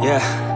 Yeah.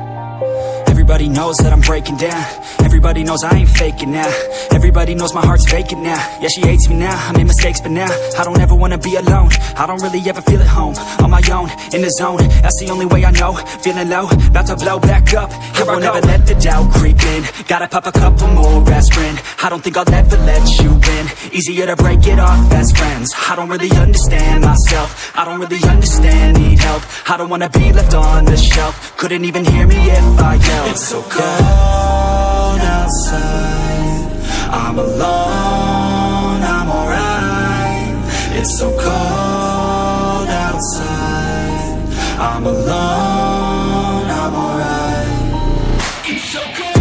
Everybody knows that I'm breaking down. Everybody knows I ain't faking now. Everybody knows my heart's vacant now. Yeah, she hates me now, I made mistakes but now I don't ever wanna be alone. I don't really ever feel at home. On my own, in the zone, that's the only way I know. Feeling low, about to blow back up. Here I won't ever let the doubt creep in. Gotta pop a couple more aspirin. I don't think I'll ever let you in. Easier to break it off as friends. I don't really understand myself. I don't really understand, need help. I don't wanna be left on the shelf. Couldn't even hear me if I yelled. It's so cold outside, I'm alone, I'm alright. It's so cold outside, I'm alone, I'm alright. It's so cold.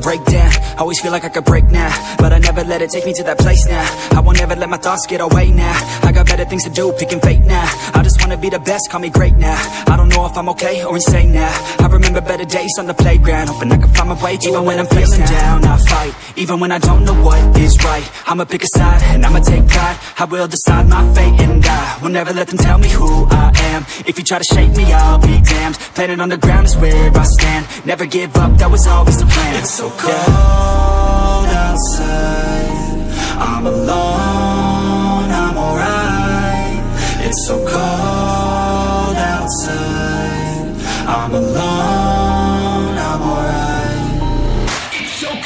Break down, always feel like I could break now, but I never let it take me to that place now. I won't ever let my thoughts get away now. I got better things to do, picking fate now. I just wanna be the best, call me great now. I don't know if I'm okay or insane now. I remember better days on the playground, hoping I can find my way. Even when I'm feeling down, I fight. Even when I don't know what is right, I'ma pick a side and I'ma take pride. I will decide my fate and I will never let them tell me who I am. If you try to shake me, I'll be damned. Planet on the ground is where I stand. Never give up, that was always the plan. It's so cold outside, I'm alone, I'm alright. It's so cold outside, I'm alone, I'm alright. It's so cold.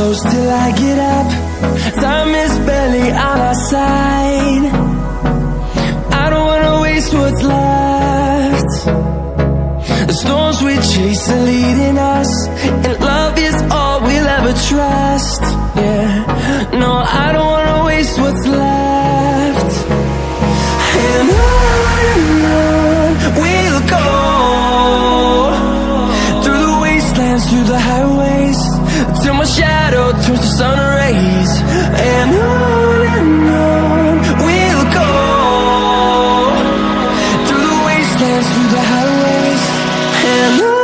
close till I get up. Time is barely on our side. I don't wanna waste what's left. The storms we chase are leading us, and love is all we'll ever trust. Yeah, no, I don't wanna waste what's left. And on we'll go, through the wastelands, through the highways, till my shadow turns to sun rays. And on we'll go, through the wastelands, through the highways, and on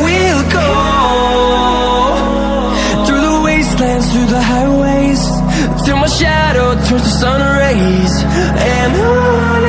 we'll go. Through the highways, till my shadow turns to sun rays. And on